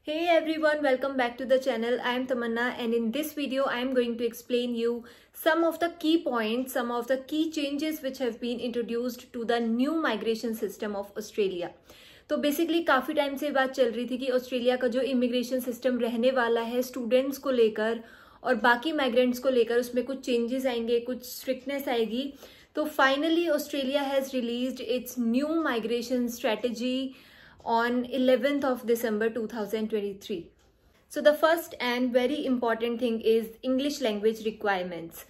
Hey everyone, welcome back to the channel. I am Tamanna and in this video I am going to explain you some of the key points, some of the key changes which have been introduced to the new migration system of Australia. तो basically काफ़ी time से बात चल रही थी कि Australia का जो इमिग्रेशन सिस्टम रहने वाला है स्टूडेंट्स को लेकर और बाकी माइग्रेंट्स को लेकर उसमें कुछ चेंजेस आएंगे, कुछ स्ट्रिक्टनेस आएगी. तो finally Australia has released it's new migration strategy on 11th of December 2023. So the first and very important thing is English language requirements.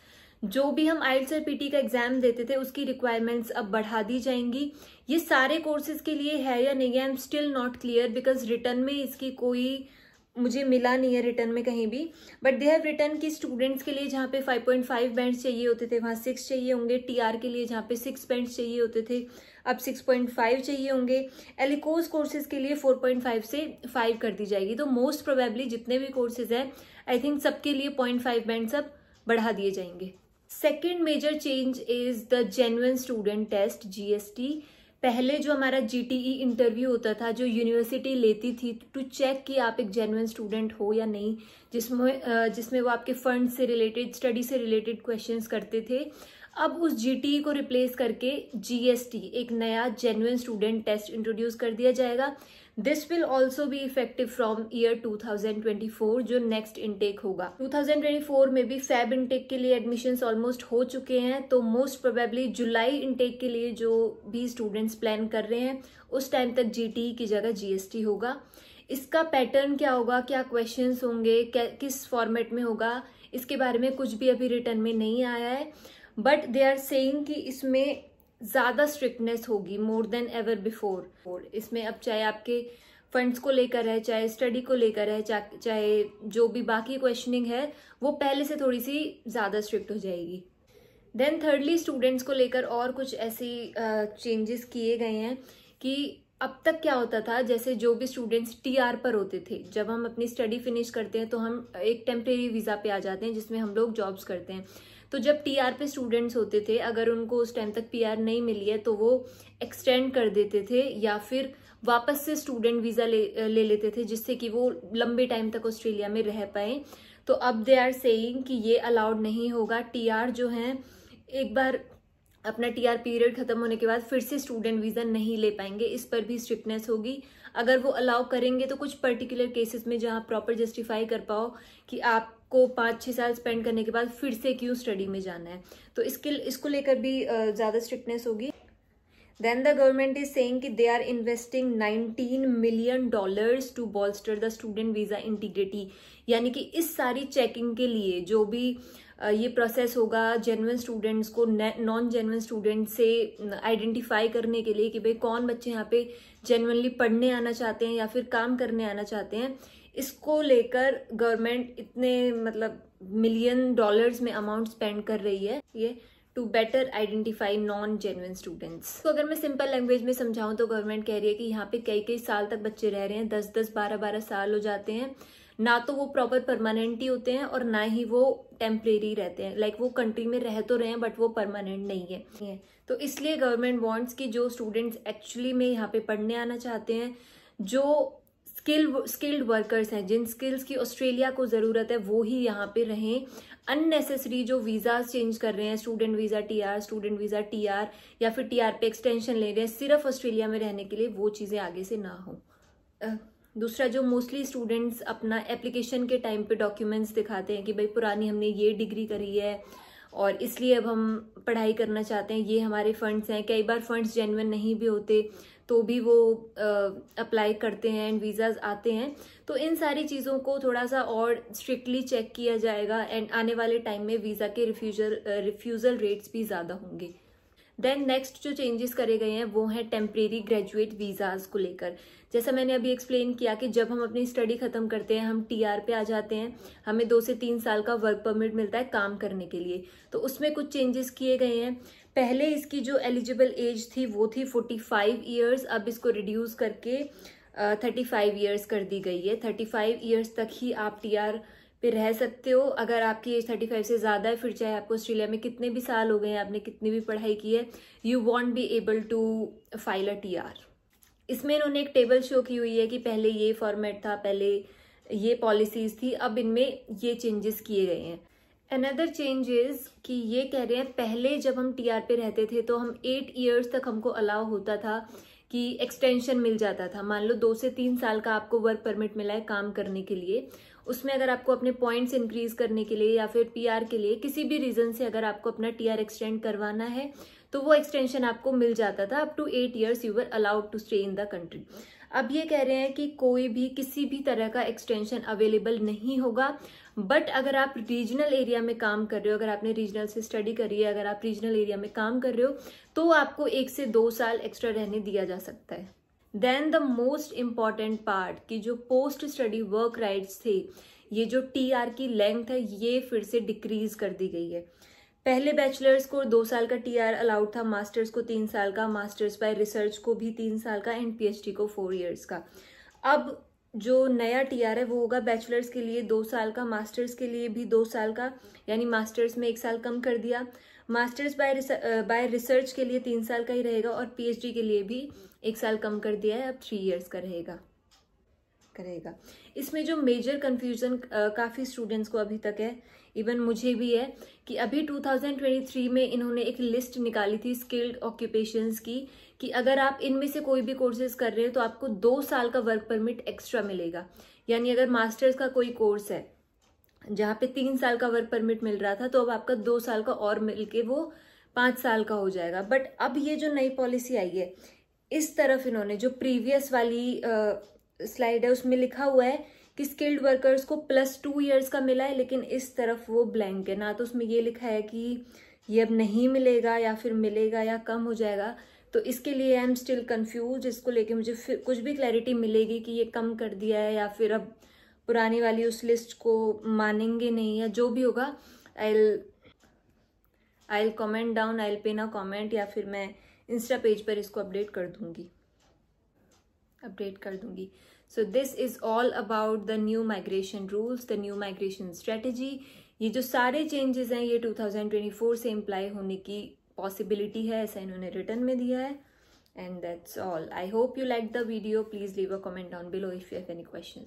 जो भी हम IELTS और PT का एग्जाम देते थे उसकी रिक्वायरमेंट्स अब बढ़ा दी जाएंगी. ये सारे कोर्सेज के लिए है या नहीं है, I am still not clear because return में इसकी कोई मुझे मिला नहीं है रिटर्न में कहीं भी. बट दे हैव रिटर्न की स्टूडेंट्स के लिए जहाँ पे 5.5 बैंड्स चाहिए होते थे वहाँ 6 चाहिए होंगे. TR के लिए जहाँ पे 6 बैंड्स चाहिए होते थे अब 6.5 चाहिए होंगे. एलिकोस कोर्सेज के लिए 4.5 से 5 कर दी जाएगी. तो मोस्ट प्रोबेबली जितने भी कोर्सेज हैं आई थिंक सबके लिए 0.5 बैंड्स अब बढ़ा दिए जाएंगे. Second major change is the genuine student test GST. पहले जो हमारा GTE इंटरव्यू होता था जो लेती थी टू चेक कि आप एक जेन्युइन स्टूडेंट हो या नहीं, जिसमें वो आपके फंड से रिलेटेड, स्टडी से रिलेटेड क्वेश्चंस करते थे. अब उस GTE को रिप्लेस करके GST एक नया जेन्युइन स्टूडेंट टेस्ट इंट्रोड्यूस कर दिया जाएगा. This will also be effective from year 2024 जो नेक्स्ट इनटेक होगा. 2024 में भी फैब इनटेक के लिए एडमिशन्स ऑलमोस्ट हो चुके हैं. तो मोस्ट प्रोबेबली जुलाई इनटेक के लिए जो भी स्टूडेंट्स प्लान कर रहे हैं उस टाइम तक GTE की जगह GST होगा. इसका पैटर्न क्या होगा, क्या क्वेश्चंस होंगे, किस फॉर्मेट में होगा, इसके बारे में कुछ भी अभी रिटर्न में नहीं आया है. बट दे आर सेइंग कि इसमें ज़्यादा स्ट्रिक्टनेस होगी मोर देन एवर बिफोर. इसमें अब चाहे आपके फंड्स को लेकर है, चाहे स्टडी को लेकर है, चाहे जो भी बाकी क्वेश्चनिंग है वो पहले से थोड़ी सी ज़्यादा स्ट्रिक्ट हो जाएगी. देन थर्डली स्टूडेंट्स को लेकर और कुछ ऐसी चेंजेस किए गए हैं कि अब तक क्या होता था, जैसे जो भी स्टूडेंट्स TR पर होते थे, जब हम अपनी स्टडी फिनिश करते हैं तो हम एक टेम्परेरी वीज़ा पे आ जाते हैं जिसमें हम लोग जॉब्स करते हैं. तो जब TR पे स्टूडेंट्स होते थे अगर उनको उस टाइम तक PR नहीं मिली है तो वो एक्सटेंड कर देते थे या फिर वापस से स्टूडेंट वीज़ा ले लेते थे जिससे कि वो लंबे टाइम तक ऑस्ट्रेलिया में रह पाए. तो अब दे आर सेइंग कि ये अलाउड नहीं होगा. TR जो हैं एक बार अपना TR पीरियड खत्म होने के बाद फिर से स्टूडेंट वीज़ा नहीं ले पाएंगे. इस पर भी स्ट्रिक्टनेस होगी. अगर वो अलाउ करेंगे तो कुछ पर्टिकुलर केसेस में जहाँ प्रॉपर जस्टिफाई कर पाओ कि आपको 5-6 साल स्पेंड करने के बाद फिर से क्यों स्टडी में जाना है, तो इसको लेकर भी ज़्यादा स्ट्रिक्टनेस होगी. Then the government is saying कि they are investing $19 million to bolster the student visa integrity. यानी कि इस सारी चेकिंग के लिए जो भी ये प्रोसेस होगा जेन्युइन स्टूडेंट्स को नॉन जेन्युइन स्टूडेंट से आइडेंटिफाई करने के लिए कि भाई कौन बच्चे यहाँ पे जेन्युइनली पढ़ने आना चाहते हैं या फिर काम करने आना चाहते हैं, इसको लेकर गवर्नमेंट इतने मतलब $million में अमाउंट स्पेंड कर रही है ये to better identify non genuine students. तो अगर मैं सिंपल लैंग्वेज में समझाऊं तो गवर्नमेंट कह रही है कि यहाँ पे कई साल तक बच्चे रह रहे हैं, 10-10, 12-12 साल हो जाते हैं. ना तो वो प्रॉपर परमानेंट ही होते हैं और ना ही वो टेम्परेरी रहते हैं. लाइक वो कंट्री में रह तो रहे हैं बट वो परमानेंट नहीं है. तो इसलिए गवर्नमेंट वांट्स कि जो स्टूडेंट्स एक्चुअली में यहाँ पे पढ़ने आना चाहते हैं, जो स्किल्ड वर्कर्स हैं, जिन स्किल्स की ऑस्ट्रेलिया को ज़रूरत है, वो ही यहाँ पे रहें. अननेसेसरी जो वीज़ा चेंज कर रहे हैं, student visa TR, student visa TR या फिर TR पे एक्सटेंशन ले रहे हैं सिर्फ ऑस्ट्रेलिया में रहने के लिए, वो चीज़ें आगे से ना हो. दूसरा, जो मोस्टली स्टूडेंट्स अपना एप्लीकेशन के टाइम पे डॉक्यूमेंट्स दिखाते हैं कि भाई पुरानी हमने ये डिग्री करी है और इसलिए अब हम पढ़ाई करना चाहते हैं, ये हमारे फंड्स हैं. कई बार फंड्स जेन्युइन नहीं भी होते तो भी वो अप्लाई करते हैं एंड वीज़ाज आते हैं. तो इन सारी चीज़ों को थोड़ा सा और स्ट्रिक्टली चेक किया जाएगा एंड आने वाले टाइम में वीज़ा के रिफ्यूज़ल रेट्स भी ज़्यादा होंगे. देन नेक्स्ट जो चेंजेस करे गए हैं वो हैं टेम्परेरी ग्रेजुएट वीज़ाज को लेकर. जैसा मैंने अभी एक्सप्लेन किया कि जब हम अपनी स्टडी खत्म करते हैं, हम TR पे आ जाते हैं, हमें 2 से 3 साल का वर्क परमिट मिलता है काम करने के लिए. तो उसमें कुछ चेंजेस किए गए हैं. पहले इसकी जो एलिजिबल एज थी वो थी 45 ईयर्स, अब इसको रिड्यूस करके 35 ईयर्स कर दी गई है. 35 ईयर्स तक ही आप TR पे रह सकते हो. अगर आपकी एज 35 से ज़्यादा है, फिर चाहे आपको ऑस्ट्रेलिया में कितने भी साल हो गए हैं, आपने कितनी भी पढ़ाई की है, you won't be able to file a TR. इसमें इन्होंने एक टेबल शो की हुई है कि पहले ये फॉर्मेट था, पहले ये पॉलिसीज थी, अब इनमें ये चेंजेस किए गए हैं। अनदर चेंज इज कि ये कह रहे हैं पहले जब हम टीआर पे रहते थे तो हम 8 ईयर्स तक हमको अलाउ होता था कि एक्सटेंशन मिल जाता था। मान लो 2 से 3 साल का आपको वर्क परमिट मिला है काम करने के लिए, उसमें अगर आपको अपने पॉइंट्स इंक्रीज करने के लिए या फिर पीआर के लिए किसी भी रीजन से अगर आपको अपना टीआर एक्सटेंड करवाना है तो वो एक्सटेंशन आपको मिल जाता था। Up to 8 years you were allowed to stay in the country. अब ये कह रहे हैं कि कोई भी किसी भी तरह का एक्सटेंशन अवेलेबल नहीं होगा, बट अगर आप रीजनल एरिया में काम कर रहे हो, अगर आपने रीजनल से स्टडी करी है, अगर आप रीजनल एरिया में काम कर रहे हो तो आपको 1 से 2 साल एक्स्ट्रा रहने दिया जा सकता है। Then the most important part कि जो पोस्ट स्टडी वर्क राइट्स थे, ये जो टीआर की लेंथ है ये फिर से डिक्रीज कर दी गई है। पहले बैचलर्स को 2 साल का टीआर अलाउड था, मास्टर्स को 3 साल का, मास्टर्स बाय रिसर्च को भी 3 साल का एंड पीएचडी को 4 इयर्स का। अब जो नया टीआर है वो होगा बैचलर्स के लिए 2 साल का, मास्टर्स के लिए भी 2 साल का, यानी मास्टर्स में 1 साल कम कर दिया। मास्टर्स बाय रिसर्च के लिए 3 साल का ही रहेगा और पीएचडी के लिए भी 1 साल कम कर दिया है, अब 3 इयर्स का रहेगा। इसमें जो मेजर कंफ्यूजन काफ़ी स्टूडेंट्स को अभी तक है, इवन मुझे भी है, कि अभी 2023 में इन्होंने एक लिस्ट निकाली थी स्किल्ड ऑक्यूपेशंस की कि अगर आप इनमें से कोई भी कोर्सेज कर रहे हो तो आपको 2 साल का वर्क परमिट एक्स्ट्रा मिलेगा। यानी अगर मास्टर्स का कोई कोर्स है जहाँ पे 3 साल का वर्क परमिट मिल रहा था तो अब आपका 2 साल का और मिलके वो 5 साल का हो जाएगा। बट अब ये जो नई पॉलिसी आई है, इस तरफ इन्होंने जो प्रीवियस वाली स्लाइड है उसमें लिखा हुआ है कि स्किल्ड वर्कर्स को +2 इयर्स का मिला है, लेकिन इस तरफ वो ब्लैंक है, ना तो उसमें ये लिखा है कि ये अब नहीं मिलेगा या फिर मिलेगा या कम हो जाएगा। तो इसके लिए आई एम स्टिल कंफ्यूज। इसको लेके मुझे फिर कुछ भी क्लैरिटी मिलेगी कि ये कम कर दिया है या फिर अब पुरानी वाली उस लिस्ट को मानेंगे नहीं, या जो भी होगा I comment down, I pin a comment, या फिर मैं इंस्टा पेज पर इसको अपडेट कर दूंगी। So this is all about the new migration rules, the new migration strategy. ये जो सारे चेंजेस हैं ये 2024 से इम्प्लाई होने की पॉसिबिलिटी है, ऐसा इन्होंने रिटर्न में दिया है। And that's all. I hope you liked the video. Please leave a comment down below if you have any questions.